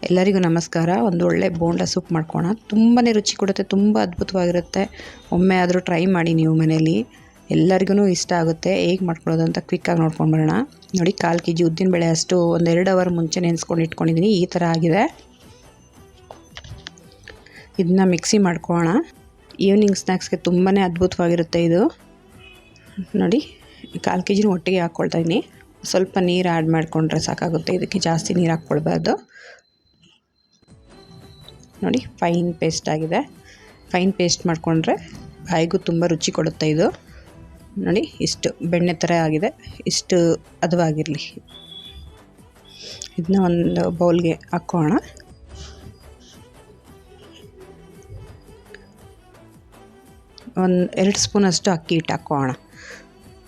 ಎಲ್ಲರಿಗೂ ನಮಸ್ಕಾರ. ಒಂದು ಒಳ್ಳೆ ಬೋಂಡ ಸೂಪ್ ಮಾಡ್ಕೋಣ. ತುಂಬಾ ರುಚಿ ಕೊಡುತ್ತೆ, ತುಂಬ ಅದ್ಭುತವಾಗಿರುತ್ತೆ. ಒಮ್ಮೆ ಆದರೂ ಟ್ರೈ ಮಾಡಿ ನೀವು ಮನೇಲಿ, ಎಲ್ಲರಿಗೂ ಇಷ್ಟ ಆಗುತ್ತೆ. ಹೇಗೆ ಮಾಡ್ಕೊಳ್ಳೋದು ಅಂತ ಕ್ವಿಕ್ಕಾಗಿ ನೋಡ್ಕೊಂಡು ಬರೋಣ. ನೋಡಿ, 1/4 kg ಉದ್ದಿನಬೇಳೆ ಅಷ್ಟು 1-2 ಅವರ್ ಮುಂಚೆ ನೆನೆಸ್ಕೊಂಡು ಇಟ್ಕೊಂಡಿದ್ದೀನಿ. ಈ ಥರ ಆಗಿದೆ. ಇದನ್ನ ಮಿಕ್ಸಿ ಮಾಡ್ಕೊಳ್ಳೋಣ. ಈವ್ನಿಂಗ್ ಸ್ನ್ಯಾಕ್ಸ್ಗೆ ತುಂಬಾ ಅದ್ಭುತವಾಗಿರುತ್ತೆ ಇದು. ನೋಡಿ, 1/4 kg ಒಟ್ಟಿಗೆ ಹಾಕ್ಕೊಳ್ತಾ ಇದ್ದೀನಿ. ಸ್ವಲ್ಪ ನೀರು ಆ್ಯಡ್ ಮಾಡಿಕೊಂಡ್ರೆ ಸಾಕಾಗುತ್ತೆ. ಇದಕ್ಕೆ ಜಾಸ್ತಿ ನೀರು ಹಾಕ್ಕೊಳ್ಬಾರ್ದು. ನೋಡಿ, ಫೈನ್ ಪೇಸ್ಟ್ ಆಗಿದೆ. ಫೈನ್ ಪೇಸ್ಟ್ ಮಾಡಿಕೊಂಡ್ರೆ ಬಾಯಿಗೂ ತುಂಬ ರುಚಿ ಕೊಡುತ್ತೆ ಇದು. ನೋಡಿ, ಇಷ್ಟು ಬೆಣ್ಣೆ ಥರ ಆಗಿದೆ. ಇಷ್ಟು ಹದವಾಗಿರಲಿ. ಇದನ್ನ ಒಂದು ಬೌಲ್ಗೆ ಹಾಕ್ಕೋಣ. ಒಂದು 2 ಸ್ಪೂನಷ್ಟು ಅಕ್ಕಿ ಹಿಟ್ಟು ಹಾಕ್ಕೋಣ.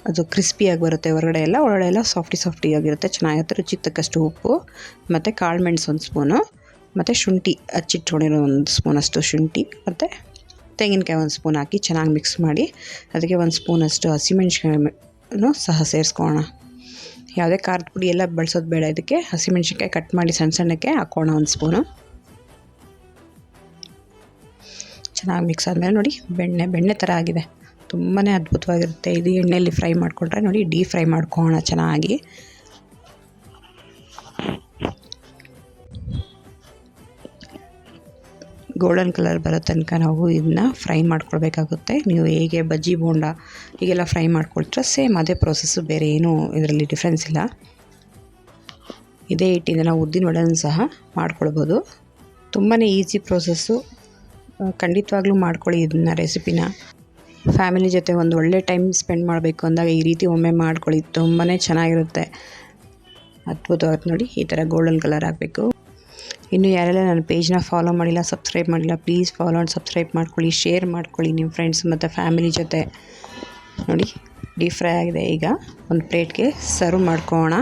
ಅದು ಕ್ರಿಸ್ಪಿಯಾಗಿ ಬರುತ್ತೆ. ಹೊರಗಡೆ ಎಲ್ಲ ಸಾಫ್ಟಿ ಆಗಿರುತ್ತೆ, ಚೆನ್ನಾಗಿರುತ್ತೆ. ರುಚಿಗೆ ತಕ್ಕಷ್ಟು ಉಪ್ಪು ಮತ್ತು ಕಾಳು ಮೆಣಸು 1 ಸ್ಪೂನು, ಮತ್ತು ಶುಂಠಿ ಹಚ್ಚಿಟ್ಕೊಂಡಿರೋ 1 ಸ್ಪೂನಷ್ಟು ಶುಂಠಿ, ಮತ್ತು ತೆಂಗಿನಕಾಯಿ 1 ಸ್ಪೂನ್ ಹಾಕಿ ಚೆನ್ನಾಗಿ ಮಿಕ್ಸ್ ಮಾಡಿ ಅದಕ್ಕೆ 1 ಸ್ಪೂನಷ್ಟು ಹಸಿಮೆಣ್ಸಿನ್ಕಾಯನ್ನು ಸಹ ಸೇರಿಸ್ಕೊಳ್ಳೋಣ. ಯಾವುದೇ ಖಾರದ ಪುಡಿ ಎಲ್ಲ ಬಳಸೋದು ಬೇಡ. ಇದಕ್ಕೆ ಹಸಿಮೆಣ್ಸಿನ್ಕಾಯಿ ಕಟ್ ಮಾಡಿ ಸಣ್ಣಕ್ಕೆ ಹಾಕೋಣ 1 ಸ್ಪೂನು. ಚೆನ್ನಾಗಿ ಮಿಕ್ಸ್ ಆದಮೇಲೆ ನೋಡಿ, ಬೆಣ್ಣೆ ಥರ ಆಗಿದೆ. ತುಂಬಾ ಅದ್ಭುತವಾಗಿರುತ್ತೆ ಇದು. ಎಣ್ಣೆಯಲ್ಲಿ ಫ್ರೈ ಮಾಡಿಕೊಂಡ್ರೆ ನೋಡಿ, ಡೀಪ್ ಫ್ರೈ ಮಾಡ್ಕೊಳ್ಳೋಣ ಚೆನ್ನಾಗಿ. ಗೋಲ್ಡನ್ ಕಲರ್ ಬರೋ ತನಕ ನಾವು ಇದನ್ನ ಫ್ರೈ ಮಾಡ್ಕೊಳ್ಬೇಕಾಗುತ್ತೆ. ನೀವು ಹೇಗೆ ಬಜ್ಜಿ ಬೋಂಡ ಹೀಗೆಲ್ಲ ಫ್ರೈ ಮಾಡ್ಕೊಳ್ತೀರ, ಸೇಮ್ ಅದೇ ಪ್ರೋಸೆಸ್ಸು, ಬೇರೆ ಏನೂ ಇದರಲ್ಲಿ ಡಿಫ್ರೆನ್ಸ್ ಇಲ್ಲ. ಇದೇ ಹಿಟ್ಟಿಂದ ನಾವು ಉದ್ದಿನ ವಡೆನೂ ಸಹ ಮಾಡ್ಕೊಳ್ಬೋದು. ತುಂಬಾ ಈಸಿ ಪ್ರೋಸೆಸ್ಸು. ಖಂಡಿತವಾಗ್ಲೂ ಮಾಡ್ಕೊಳ್ಳಿ ಇದನ್ನ ರೆಸಿಪಿನ. ಫ್ಯಾಮಿಲಿ ಜೊತೆ ಒಂದು ಒಳ್ಳೆ ಟೈಮ್ ಸ್ಪೆಂಡ್ ಮಾಡಬೇಕು ಅಂದಾಗ ಈ ರೀತಿ ಒಮ್ಮೆ ಮಾಡ್ಕೊಳ್ಳಿ, ತುಂಬಾ ಚೆನ್ನಾಗಿರುತ್ತೆ. ಅದ್ಭುತವಾಗಿ ನೋಡಿ, ಈ ಥರ ಗೋಲ್ಡನ್ ಕಲರ್ ಆಗಬೇಕು. ಇನ್ನು ಯಾರೆಲ್ಲ ನನ್ನ ಪೇಜ್ನ ಫಾಲೋ ಮಾಡಿಲ್ಲ, ಸಬ್ಸ್ಕ್ರೈಬ್ ಮಾಡಿಲ್ಲ, ಪ್ಲೀಸ್ ಫಾಲೋ ಆ್ಯಂಡ್ ಸಬ್ಸ್ಕ್ರೈಬ್ ಮಾಡ್ಕೊಳ್ಳಿ, ಶೇರ್ ಮಾಡ್ಕೊಳ್ಳಿ ನಿಮ್ಮ ಫ್ರೆಂಡ್ಸ್ ಮತ್ತು ಫ್ಯಾಮಿಲಿ ಜೊತೆ. ನೋಡಿ, ಡೀಪ್ ಫ್ರೈ ಆಗಿದೆ. ಈಗ ಒಂದು ಪ್ಲೇಟ್ಗೆ ಸರ್ವ್ ಮಾಡ್ಕೊಳ್ಳೋಣ.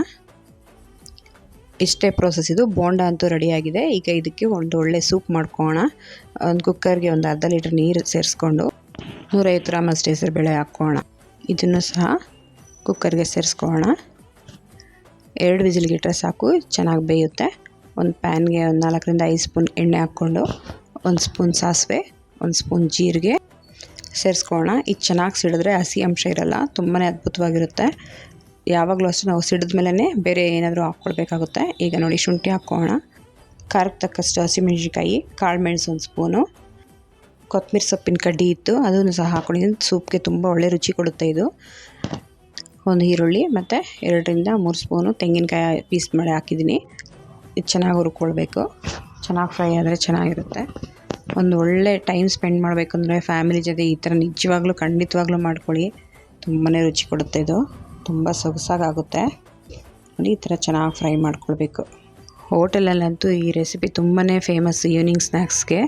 ಇಷ್ಟೇ ಪ್ರೋಸೆಸ್ ಇದು. ಬೋಂಡ ಅಂತೂ ರೆಡಿಯಾಗಿದೆ. ಈಗ ಇದಕ್ಕೆ ಒಂದು ಒಳ್ಳೆ ಸೂಪ್ ಮಾಡ್ಕೊಳ್ಳೋಣ. ಒಂದು ಕುಕ್ಕರ್ಗೆ ಒಂದು ಅರ್ಧ ಲೀಟ್ರ್ ನೀರು ಸೇರಿಸ್ಕೊಂಡು 150 ಗ್ರಾಮ್ ಅಷ್ಟು ಹೆಸರುಬೇಳೆ ಹಾಕ್ಕೊಳ್ಳೋಣ. ಇದನ್ನು ಸಹ ಕುಕ್ಕರ್ಗೆ ಸೇರಿಸ್ಕೊಳ್ಳೋಣ. 2 ವಿಸಿಲ್ಗಿಟ್ರೆ ಸಾಕು, ಚೆನ್ನಾಗಿ ಬೇಯುತ್ತೆ. ಒಂದು ಪ್ಯಾನ್ಗೆ ಒಂದು 4ರಿಂದ 5 ಸ್ಪೂನ್ ಎಣ್ಣೆ ಹಾಕ್ಕೊಂಡು 1 ಸ್ಪೂನ್ ಸಾಸಿವೆ, 1 ಸ್ಪೂನ್ ಜೀರಿಗೆ ಸೇರಿಸ್ಕೊಳ್ಳೋಣ. ಇದು ಚೆನ್ನಾಗಿ ಸಿಡಿದ್ರೆ ಹಸಿ ಅಂಶ ಇರಲ್ಲ, ತುಂಬಾ ಅದ್ಭುತವಾಗಿರುತ್ತೆ. ಯಾವಾಗಲೂ ಅಷ್ಟೇ ನಾವು ಸಿಡಿದ ಮೇಲೇ ಬೇರೆ ಏನಾದರೂ ಹಾಕ್ಕೊಳ್ಬೇಕಾಗುತ್ತೆ. ಈಗ ನೋಡಿ, ಶುಂಠಿ ಹಾಕ್ಕೊಳ್ಳೋಣ. ಖಾರಕ್ಕೆ ತಕ್ಕಷ್ಟು ಹಸಿಮೆಣಸಿನ್ಕಾಯಿ, ಕಾಳು ಮೆಣಸು 1 ಸ್ಪೂನು, ಕೊತ್ತಂಬರಿ ಸೊಪ್ಪಿನ ಕಡ್ಡಿ ಇತ್ತು, ಅದನ್ನು ಸಹ ಹಾಕ್ಕೊಂಡಿದ್ದೀನಿ. ಸೂಪ್ಗೆ ತುಂಬ ಒಳ್ಳೆ ರುಚಿ ಕೊಡುತ್ತೆ ಇದು. ಒಂದು ಈರುಳ್ಳಿ ಮತ್ತು 2ರಿಂದ 3 ಸ್ಪೂನು ತೆಂಗಿನಕಾಯಿ ಪೀಸ್ ಮಾಡಿ ಹಾಕಿದ್ದೀನಿ. ಇದು ಚೆನ್ನಾಗಿ ಹುರ್ಕೊಳ್ಬೇಕು. ಚೆನ್ನಾಗಿ ಫ್ರೈ ಆದರೆ ಚೆನ್ನಾಗಿರುತ್ತೆ. ಒಂದು ಒಳ್ಳೆ ಟೈಮ್ ಸ್ಪೆಂಡ್ ಮಾಡಬೇಕಂದ್ರೆ ಫ್ಯಾಮಿಲಿ ಜೊತೆ ಈ ಥರ ನಿಜವಾಗ್ಲೂ ಖಂಡಿತವಾಗ್ಲೂ ಮಾಡ್ಕೊಳ್ಳಿ. ತುಂಬಾ ರುಚಿ ಕೊಡುತ್ತೆ ಇದು. ತುಂಬ ಸೊಗಸಾಗುತ್ತೆ. ನೋಡಿ, ಈ ಥರ ಚೆನ್ನಾಗಿ ಫ್ರೈ ಮಾಡ್ಕೊಳ್ಬೇಕು. ಹೋಟೆಲಲ್ಲಂತೂ ಈ ರೆಸಿಪಿ ತುಂಬಾ ಫೇಮಸ್. ಈವ್ನಿಂಗ್ ಸ್ನ್ಯಾಕ್ಸ್ಗೆ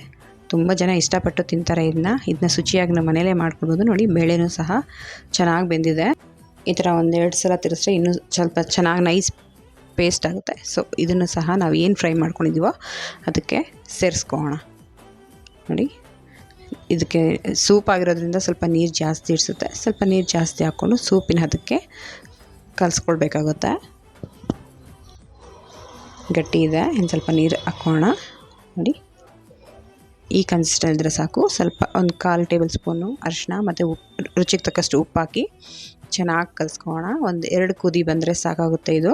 ತುಂಬ ಜನ ಇಷ್ಟಪಟ್ಟು ತಿಂತಾರೆ ಇದನ್ನ ಶುಚಿಯಾಗಿ ನಮ್ಮ ಮನೇಲೇ ಮಾಡ್ಕೊಳ್ಬೋದು. ನೋಡಿ, ಬೇಳೆನೂ ಸಹ ಚೆನ್ನಾಗಿ ಬೆಂದಿದೆ. ಈ ಥರ 1-2 ಸಲ ತಿರ್ಸಿದ್ರೆ ಇನ್ನೂ ಸ್ವಲ್ಪ ಚೆನ್ನಾಗಿ ನೈಸ್ ಪೇಸ್ಟ್ ಆಗುತ್ತೆ. ಸೊ ಇದನ್ನು ಸಹ ನಾವು ಏನು ಫ್ರೈ ಮಾಡ್ಕೊಂಡಿದ್ದೀವೋ ಅದಕ್ಕೆ ಸೇರಿಸ್ಕೊಳ್ಳೋಣ. ನೋಡಿ, ಇದಕ್ಕೆ ಸೂಪ್ ಆಗಿರೋದ್ರಿಂದ ಸ್ವಲ್ಪ ನೀರು ಜಾಸ್ತಿ ಇಡಿಸುತ್ತೆ. ಸ್ವಲ್ಪ ನೀರು ಜಾಸ್ತಿ ಹಾಕ್ಕೊಂಡು ಸೂಪಿನ ಅದಕ್ಕೆ ಕಲಿಸ್ಕೊಳ್ಬೇಕಾಗುತ್ತೆ. ಗಟ್ಟಿ ಇದೆ, ಇನ್ನು ಸ್ವಲ್ಪ ನೀರು ಹಾಕ್ಕೋಣ. ನೋಡಿ, ಈ ಕನ್ಸಿಸ್ಟೆನ್ಸಿ ಇದ್ದರೆ ಸಾಕು. ಸ್ವಲ್ಪ ಒಂದು 1/4 ಟೇಬಲ್ ಸ್ಪೂನು ಅರಿಶಿನ ಮತ್ತು ರುಚಿಗೆ ತಕ್ಕಷ್ಟು ಉಪ್ಪು ಹಾಕಿ ಚೆನ್ನಾಗಿ ಕಲಿಸ್ಕೊಳ್ಳೋಣ. ಒಂದು 2 ಕುದಿ ಬಂದರೆ ಸಾಕಾಗುತ್ತೆ ಇದು.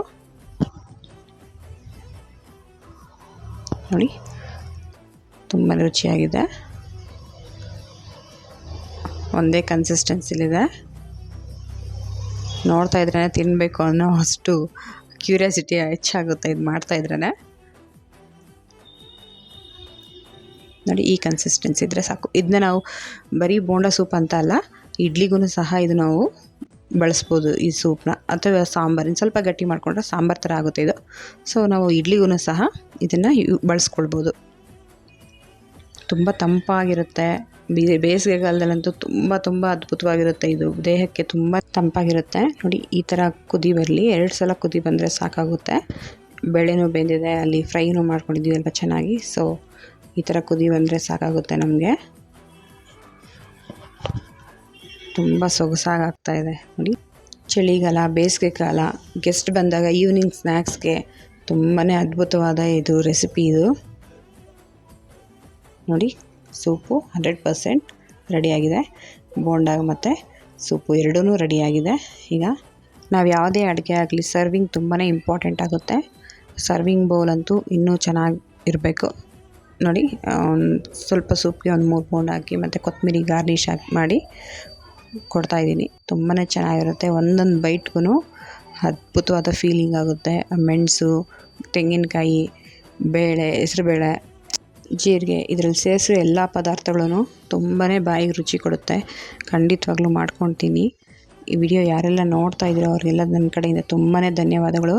ನೋಡಿ, ತುಂಬ ರುಚಿಯಾಗಿದೆ. ಒಂದೇ ಕನ್ಸಿಸ್ಟೆನ್ಸಿಲಿದೆ. ನೋಡ್ತಾ ಇದ್ರೇ ತಿನ್ನಬೇಕು ಅನ್ನೋ ಅಷ್ಟು ಕ್ಯೂರಿಯಾಸಿಟಿ ಹೆಚ್ಚಾಗುತ್ತೆ ಇದು ಮಾಡ್ತಾಯಿದ್ರೇ. ನೋಡಿ, ಈ ಕನ್ಸಿಸ್ಟೆನ್ಸಿ ಇದ್ದರೆ ಸಾಕು. ಇದನ್ನ ನಾವು ಬರೀ ಬೋಂಡ ಸೂಪ್ ಅಂತ ಅಲ್ಲ, ಇಡ್ಲಿಗೂ ಸಹ ಇದು ನಾವು ಬಳಸ್ಬೋದು ಈ ಸೂಪ್ನ. ಅಥವಾ ಸಾಂಬಾರಿನ ಸ್ವಲ್ಪ ಗಟ್ಟಿ ಮಾಡಿಕೊಂಡ್ರೆ ಸಾಂಬಾರು ಥರ ಆಗುತ್ತೆ ಇದು. ಸೊ ನಾವು ಇಡ್ಲಿಗೂ ಸಹ ಇದನ್ನು ಬಳಸ್ಕೊಳ್ಬೋದು. ತುಂಬ ತಂಪಾಗಿರುತ್ತೆ. ಬೇಸಿಗೆಗಾಲದಲ್ಲಂತೂ ತುಂಬ ಅದ್ಭುತವಾಗಿರುತ್ತೆ ಇದು. ದೇಹಕ್ಕೆ ತುಂಬ ತಂಪಾಗಿರುತ್ತೆ. ನೋಡಿ, ಈ ಥರ ಕುದಿ ಬರಲಿ. 2 ಸಲ ಕುದಿ ಬಂದರೆ ಸಾಕಾಗುತ್ತೆ. ಬೇಳೆನೂ ಬೆಂದಿದೆ, ಅಲ್ಲಿ ಫ್ರೈನೂ ಮಾಡ್ಕೊಂಡಿದ್ದೀವಲ್ವ ಚೆನ್ನಾಗಿ. ಸೊ ಈ ಥರ ಕುದಿ ಬಂದರೆ ಸಾಕಾಗುತ್ತೆ ನಮಗೆ. ತುಂಬ ಸೊಗಸಾಗಿ ಆಗ್ತಾಯಿದೆ ನೋಡಿ. ಚಳಿಗಾಲ, ಬೇಸಿಗೆ ಕಾಲ, ಗೆಸ್ಟ್ ಬಂದಾಗ ಈವ್ನಿಂಗ್ ಸ್ನ್ಯಾಕ್ಸ್ಗೆ ತುಂಬಾ ಅದ್ಭುತವಾದ ಇದು ರೆಸಿಪಿ ಇದು ನೋಡಿ. ಸೂಪು 100% ರೆಡಿಯಾಗಿದೆ. ಬೋಂಡ ಮತ್ತು ಸೂಪು ಎರಡೂ ರೆಡಿಯಾಗಿದೆ. ಈಗ ನಾವು ಯಾವುದೇ ಅಡುಗೆ ಆಗಲಿ ಸರ್ವಿಂಗ್ ತುಂಬಾ ಇಂಪಾರ್ಟೆಂಟ್ ಆಗುತ್ತೆ. ಸರ್ವಿಂಗ್ ಬೌಲ್ ಅಂತೂ ಇನ್ನೂ ಚೆನ್ನಾಗಿ ಇರಬೇಕು ನೋಡಿ. ಸ್ವಲ್ಪ ಸೂಪ್ಗೆ ಒಂದು 3 ಬೋಂಡ ಹಾಕಿ ಮತ್ತು ಕೊತ್ತಂಬರಿ ಗಾರ್ನಿಷ್ ಹಾಕಿ ಮಾಡಿ ಕೊಡ್ತಾಯಿದ್ದೀನಿ. ತುಂಬಾ ಚೆನ್ನಾಗಿರುತ್ತೆ. ಒಂದೊಂದು ಬೈಟ್ಗೂ ಅದ್ಭುತವಾದ ಫೀಲಿಂಗ್ ಆಗುತ್ತೆ. ಮೆಣಸು, ತೆಂಗಿನಕಾಯಿ, ಬೇಳೆ, ಹೆಸರುಬೇಳೆ, ಜೀರಿಗೆ ಇದರಲ್ಲಿ ಸೇರಿಸಿರೋ ಎಲ್ಲ ಪದಾರ್ಥಗಳೂ ತುಂಬಾ ಬಾಯಿಗೆ ರುಚಿ ಕೊಡುತ್ತೆ. ಖಂಡಿತವಾಗ್ಲೂ ಮಾಡ್ಕೊತೀನಿ. ಈ ವಿಡಿಯೋ ಯಾರೆಲ್ಲ ನೋಡ್ತಾ ಇದ್ದೀರೋ ಅವರಿಗೆಲ್ಲ ನನ್ನ ಕಡೆಯಿಂದ ತುಂಬಾ ಧನ್ಯವಾದಗಳು.